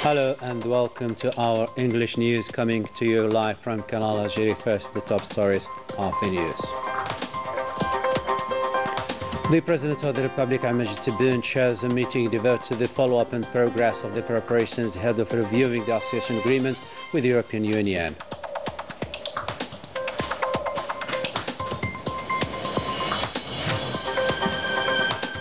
Hello and welcome to our English news coming to you live from Canal, Algérie. First, the top stories of the news. The President of the Republic, Al-Majid Tebboune, chairs a meeting devoted to the follow-up and progress of the preparations ahead of reviewing the association agreement with the European Union.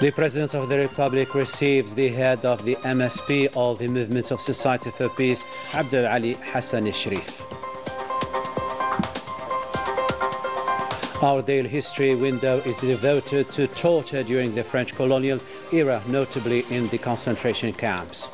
The President of the Republic receives the head of the MSP of the Movement of Society for Peace, Abdel Ali Hassan Sharif. Our daily history window is devoted to torture during the French colonial era, notably in the concentration camps.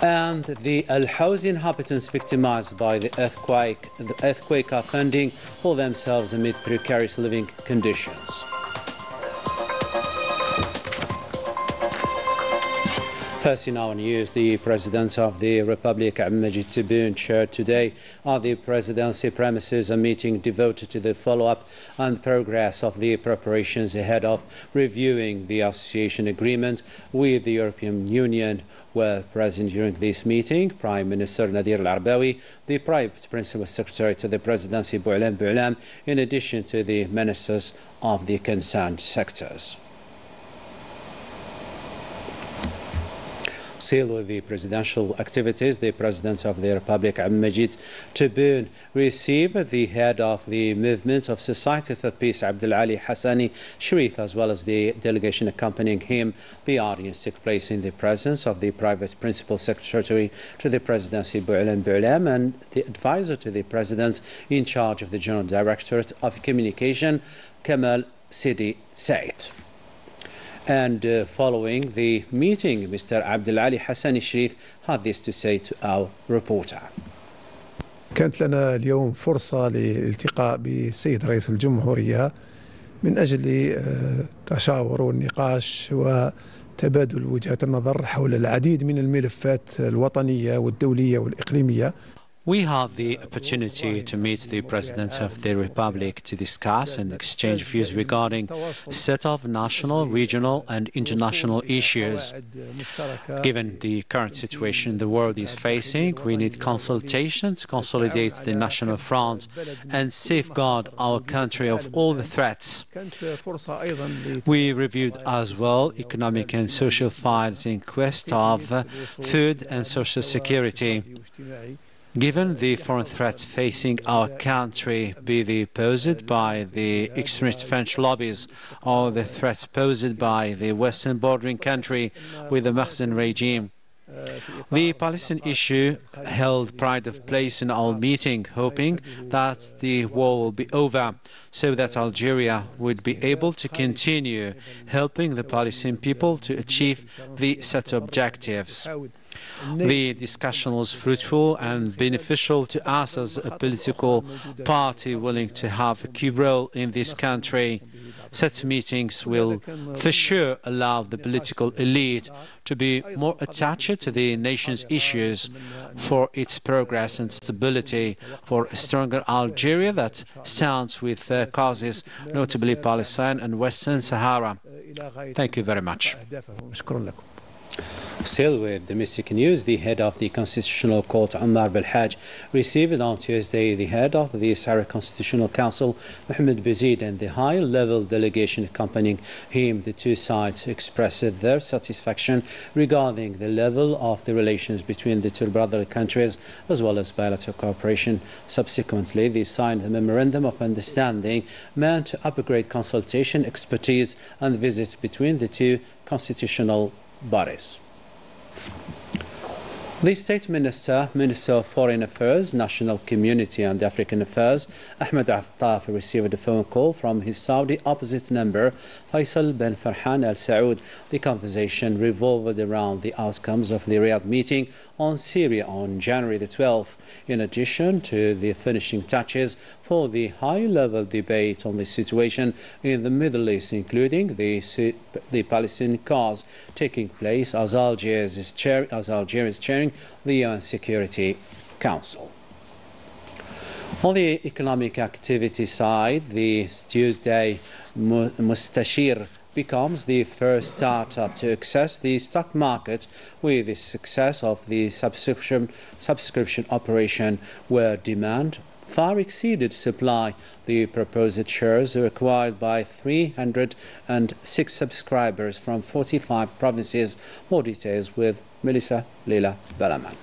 And the Al Hawzi inhabitants victimized by the earthquake are fending for themselves amid precarious living conditions. First in our news, the President of the Republic, Al-Majid Tebboune, chaired today at the presidency premises a meeting devoted to the follow-up and progress of the preparations ahead of reviewing the association agreement with the European Union. Were present during this meeting Prime Minister Nadir Al-Arbawi, the Private Principal Secretary to the Presidency Bou'alam, in addition to the ministers of the concerned sectors. Still with the presidential activities, the President of the Republic, Al-Majid Tebboune, received the head of the Movement of Society for Peace, Abdel Ali Hassan Sharif, as well as the delegation accompanying him. The audience took place in the presence of the Private Principal Secretary to the Presidency, Bou'alam, and the advisor to the President in charge of the General Directorate of Communication, Kamal Sidi Said. And following the meeting, Mr. Abdel Ali Hassan Sharif had this to say to our reporter. كانت لنا اليوم فرصة للالتقاء بالسيد رئيس الجمهورية من أجل تشاور والنقاش وتبادل وجهات النظر حول العديد من الملفات الوطنية والدولية والإقليمية. We had the opportunity to meet the President of the Republic to discuss and exchange views regarding a set of national, regional and international issues. Given the current situation the world is facing, we need consultation to consolidate the national front and safeguard our country of all the threats. We reviewed as well economic and social files in quest of food and social security. Given the foreign threats facing our country, be they posed by the extremist French lobbies or the threats posed by the western bordering country with the Mahsen regime, the Palestinian issue held pride of place in our meeting, hoping that the war will be over so that Algeria would be able to continue helping the Palestinian people to achieve the set objectives. The discussion was fruitful and beneficial to us as a political party willing to have a key role in this country. Such meetings will for sure allow the political elite to be more attached to the nation's issues for its progress and stability, for a stronger Algeria that stands with causes, notably Palestine and Western Sahara. Thank you very much. Still with domestic news, the head of the Constitutional Court, Ammar Belhaj, received on Tuesday the head of the Sahara Constitutional Council, Mohamed Bouzid, and the high-level delegation accompanying him. The two sides expressed their satisfaction regarding the level of the relations between the two brother countries, as well as bilateral cooperation. Subsequently, they signed a memorandum of understanding meant to upgrade consultation, expertise, and visits between the two constitutional bodies. The State Minister, Minister of Foreign Affairs, National Community and African Affairs, Ahmed Attaf, received a phone call from his Saudi opposite number, Faisal bin Farhan Al Saud. The conversation revolved around the outcomes of the Riyadh meeting on Syria on January the 12th, in addition to the finishing touches for the high-level debate on the situation in the Middle East, including the Palestinian cause taking place as Algeria is chairing the UN Security Council. On the economic activity side, the Tuesday Mustashir becomes the first startup to access the stock market with the success of the subscription operation, where demand far exceeded supply. The proposed shares were acquired by 306 subscribers from 45 provinces. More details with Melissa Leila Balaman.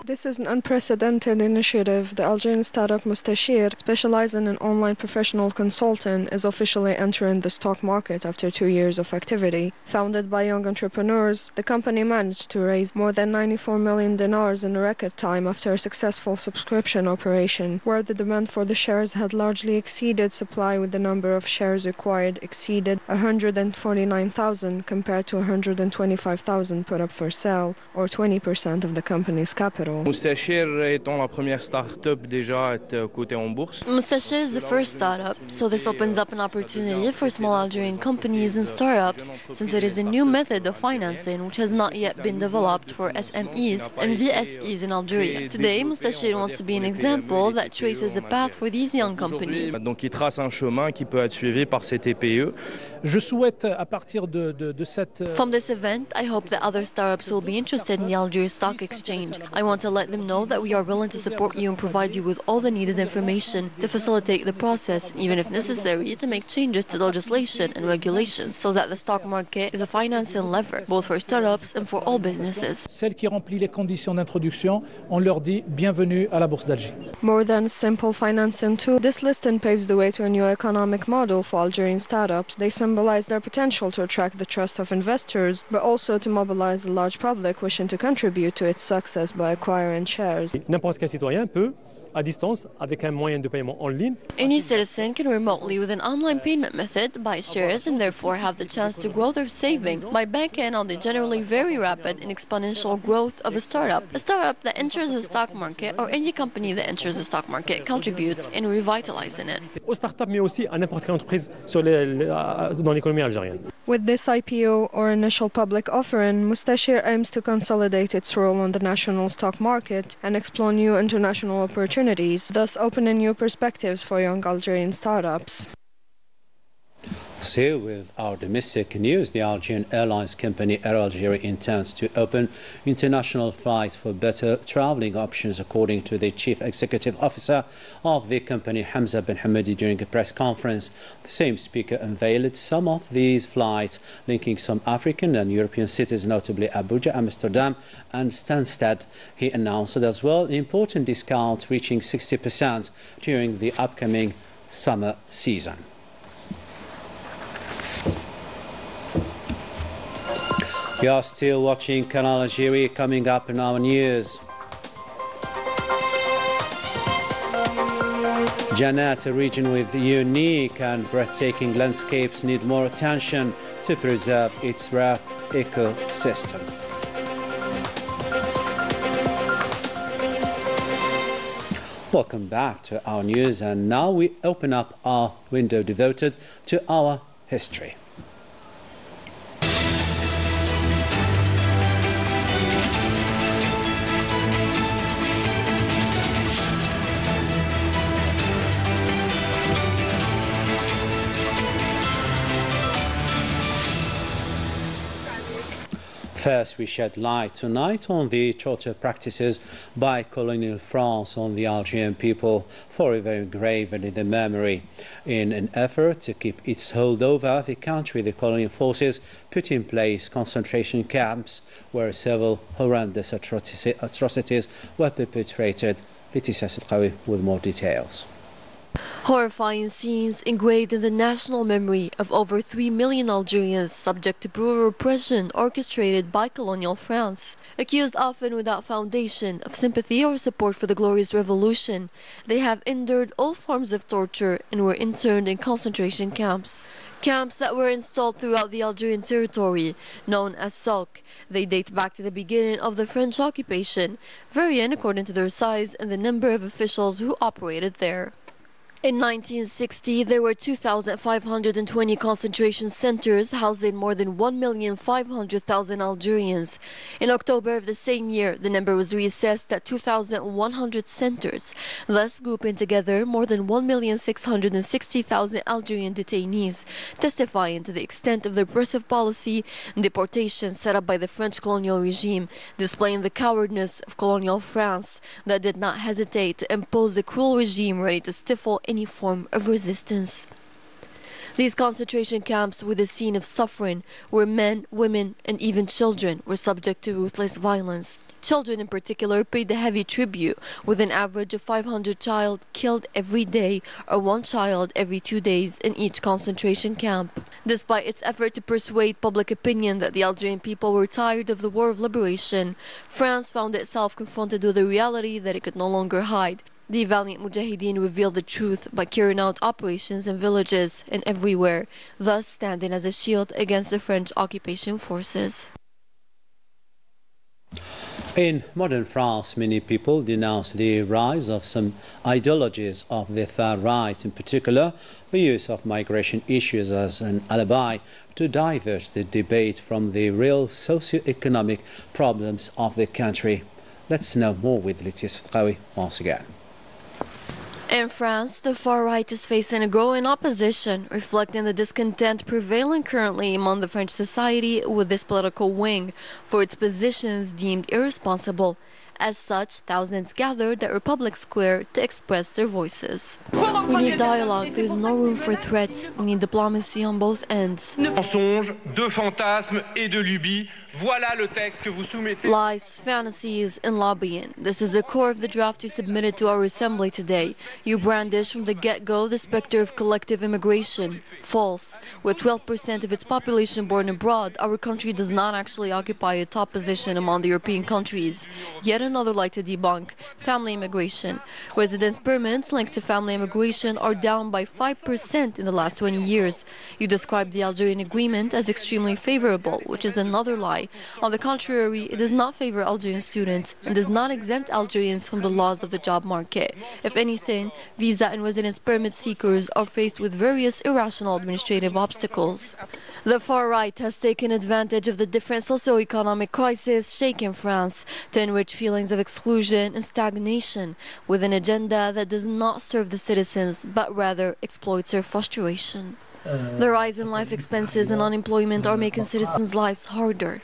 This is an unprecedented initiative. The Algerian startup Mustashir, specializing in online professional consulting, is officially entering the stock market after 2 years of activity. Founded by young entrepreneurs, the company managed to raise more than 94 million dinars in a record time after a successful subscription operation, where the demand for the shares had largely exceeded supply, with the number of shares required exceeded 149,000 compared to 125,000 put up for sale, or 20% of the company's capital. Mustashir étant la première start-up déjà à être cotée en bourse. Mustashir is the first startup, so this opens up an opportunity for small Algerian companies and startups, since it is a new method of financing which has not yet been developed for SMEs and VSEs in Algeria. Today, Mustashir wants to be an example that traces a path for these young companies. Donc il trace un chemin qui peut être suivi par ces TPE. Je souhaite, à partir de cette... From this event, I hope that other startups will be interested in the Algiers Stock Exchange. I want to let them know that we are willing to support you and provide you with all the needed information to facilitate the process, even if necessary, to make changes to legislation and regulations so that the stock market is a financing lever, both for startups and for all businesses. Celles qui remplissent les conditions d'introduction, on leur dit bienvenue à la Bourse d'Alger. More than simple financing tool, this listing paves the way to a new economic model for Algerian startups. They symbolize their potential to attract the trust of investors, but also to mobilize the large public wishing to contribute to its success by acquiring shares. N'importe quel citoyen peut, à distance, avec un moyen de paiement en ligne. Any citizen can remotely, with an online payment method, buy shares and therefore have the chance to grow their saving by banking on the generally very rapid and exponential growth of a startup. A startup that enters the stock market, or any company that enters the stock market, contributes in revitalizing it. Aux startups, mais aussi à n'importe quelle entreprise dans l'économie algérienne. With this IPO, or initial public offering, Mustashir aims to consolidate its role on the national stock market and explore new international opportunities, thus opening new perspectives for young Algerian startups. So, with our domestic news, the Algerian airlines company Air Algérie intends to open international flights for better traveling options, according to the chief executive officer of the company, Hamza Ben Hamadi, during a press conference. The same speaker unveiled some of these flights, linking some African and European cities, notably Abuja, Amsterdam and Stansted. He announced as well an important discount reaching 60% during the upcoming summer season. We are still watching Canal Algérie. Coming up in our news. Janat, a region with unique and breathtaking landscapes, need more attention to preserve its rare ecosystem. Welcome back to our news, and now we open up our window devoted to our history. First, we shed light tonight on the torture practices by colonial France on the Algerian people, forever engraved in the memory. In an effort to keep its hold over the country, the colonial forces put in place concentration camps where several horrendous atrocities were perpetrated. Laetitia Sidqawi with more details. Horrifying scenes engraved in the national memory of over 3 million Algerians subject to brutal repression orchestrated by colonial France. Accused often without foundation of sympathy or support for the glorious revolution, they have endured all forms of torture and were interned in concentration camps. Camps that were installed throughout the Algerian territory, known as sulk. They date back to the beginning of the French occupation, varying according to their size and the number of officials who operated there. In 1960, there were 2,520 concentration centers housing more than 1,500,000 Algerians. In October of the same year, the number was reassessed at 2,100 centers, thus grouping together more than 1,660,000 Algerian detainees, testifying to the extent of the repressive policy and deportation set up by the French colonial regime, displaying the cowardness of colonial France that did not hesitate to impose a cruel regime ready to stifle any form of resistance. These concentration camps were the scene of suffering, where men, women, and even children were subject to ruthless violence. Children in particular paid the heavy tribute, with an average of 500 children killed every day or one child every 2 days in each concentration camp. Despite its effort to persuade public opinion that the Algerian people were tired of the war of liberation, France found itself confronted with a reality that it could no longer hide. The valiant Mujahideen revealed the truth by carrying out operations in villages and everywhere, thus standing as a shield against the French occupation forces. In modern France, many people denounce the rise of some ideologies of the far right, in particular the use of migration issues as an alibi to divert the debate from the real socio-economic problems of the country. Let's know more with Latia Sadqawi once again. In France, the far right is facing a growing opposition, reflecting the discontent prevailing currently among the French society with this political wing for its positions deemed irresponsible. As such, thousands gathered at Republic Square to express their voices. We need dialogue, there's no room for threats. We need diplomacy on both ends. Mensonges, de fantasmes et de lubies. Voilà le texte que vous soumettez. Lies, fantasies, and lobbying. This is the core of the draft you submitted to our assembly today. You brandish from the get-go the specter of collective immigration. False. With 12% of its population born abroad, our country does not actually occupy a top position among the European countries. Yet another lie to debunk: family immigration. Residence permits linked to family immigration are down by 5% in the last 20 years. You describe the Algerian agreement as extremely favorable, which is another lie. On the contrary, it does not favor Algerian students and does not exempt Algerians from the laws of the job market. If anything, visa and residence permit seekers are faced with various irrational administrative obstacles. The far right has taken advantage of the different socio-economic crises shaking France to enrich feelings of exclusion and stagnation with an agenda that does not serve the citizens but rather exploits their frustration. The rise in life expenses and unemployment are making citizens' lives harder.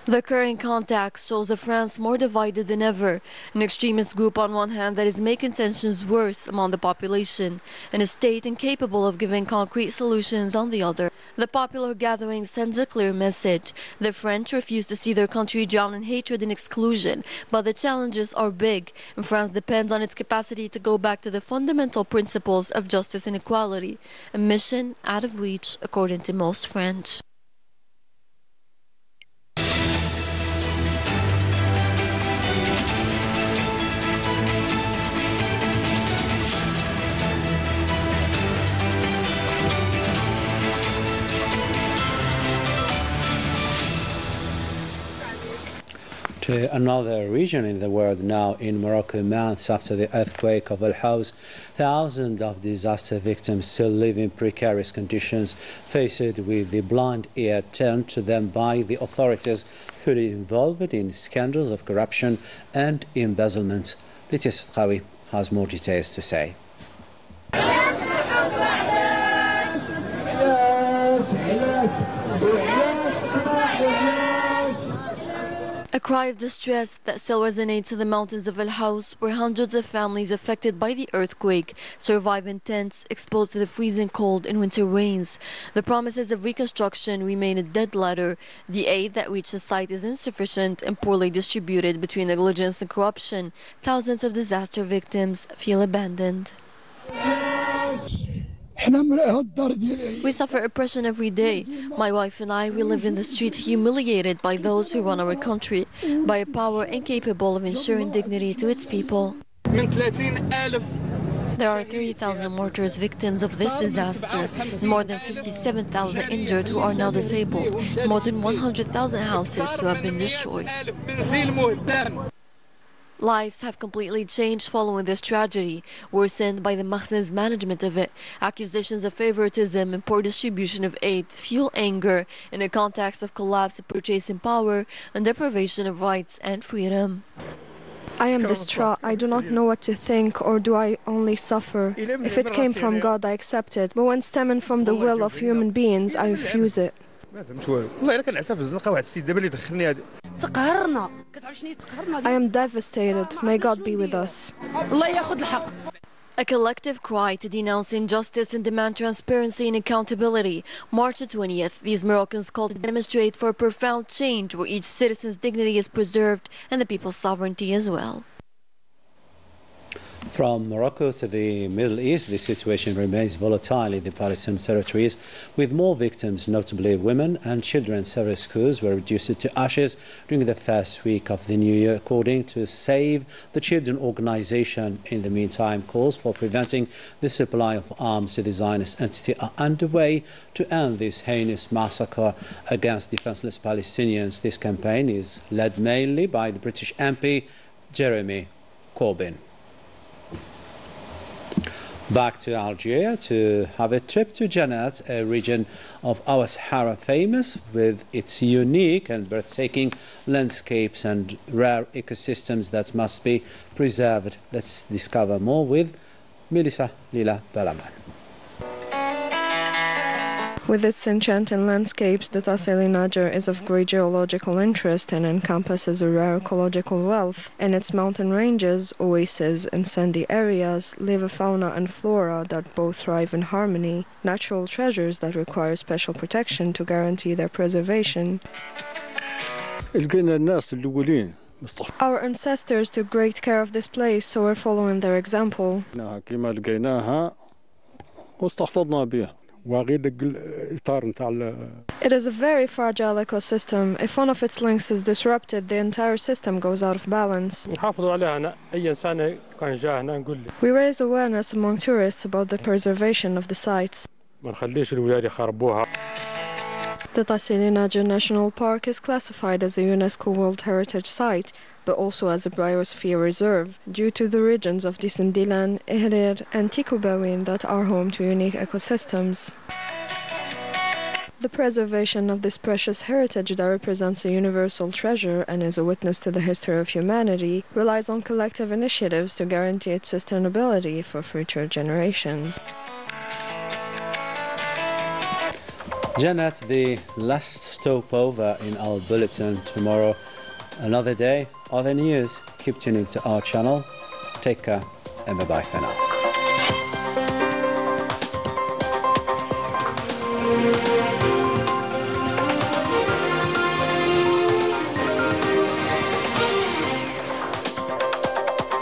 The current context shows a France more divided than ever, an extremist group on one hand that is making tensions worse among the population, and a state incapable of giving concrete solutions on the other. The popular gathering sends a clear message. The French refuse to see their country drown in hatred and exclusion, but the challenges are big, and France depends on its capacity to go back to the fundamental principles of justice and equality, a mission out of reach according to most French. To another region in the world now, in Morocco, months after the earthquake of Al-Haus, thousands of disaster victims still live in precarious conditions, faced with the blind ear turned to them by the authorities, fully involved in scandals of corruption and embezzlement. Latia Sadqawi has more details to say. A cry of distress that still resonates in the mountains of Al-Haus, where hundreds of families affected by the earthquake survive in tents exposed to the freezing cold and winter rains. The promises of reconstruction remain a dead letter. The aid that reached the site is insufficient and poorly distributed between negligence and corruption. Thousands of disaster victims feel abandoned. We suffer oppression every day. My wife and I, we live in the street humiliated by those who run our country, by a power incapable of ensuring dignity to its people. There are 30,000 mortars victims of this disaster, more than 57,000 injured who are now disabled, more than 100,000 houses who have been destroyed. Lives have completely changed following this tragedy, worsened by the Mahsen's management of it. Accusations of favoritism and poor distribution of aid fuel anger in a context of collapse of purchasing power and deprivation of rights and freedom. I am distraught. I do not know what to think, or do I only suffer? If it came from God, I accept it. But when stemming from the will of human beings, I refuse it. I am devastated. May God be with us. A collective cry to denounce injustice and demand transparency and accountability. March the 20th, these Moroccans called to demonstrate for a profound change where each citizen's dignity is preserved and the people's sovereignty as well. From Morocco to the Middle East, the situation remains volatile in the Palestinian territories, with more victims, notably women and children. Several schools were reduced to ashes during the first week of the new year, according to Save the Children organization. In the meantime, calls for preventing the supply of arms to the Zionist entity are underway to end this heinous massacre against defenseless Palestinians. This campaign is led mainly by the British MP Jeremy Corbyn. Back to Algeria to have a trip to Jannat, a region of our Sahara famous with its unique and breathtaking landscapes and rare ecosystems that must be preserved. Let's discover more with Melissa Lila Balaman. With its enchanting landscapes, the Tassili Najer is of great geological interest and encompasses a rare ecological wealth. In its mountain ranges, oases, and sandy areas live a fauna and flora that both thrive in harmony, natural treasures that require special protection to guarantee their preservation. Our ancestors took great care of this place, so we're following their example. It is a very fragile ecosystem. If one of its links is disrupted, the entire system goes out of balance. We raise awareness among tourists about the preservation of the sites. The Tassili Najer National Park is classified as a UNESCO World Heritage Site, but also as a biosphere reserve, due to the regions of Disendilan, Ihrir, and Tikubawin that are home to unique ecosystems. The preservation of this precious heritage that represents a universal treasure and is a witness to the history of humanity relies on collective initiatives to guarantee its sustainability for future generations. Jannat, the last stopover in our bulletin. Tomorrow, another day, other news. Keep tuning to our channel. Take care and bye-bye for now.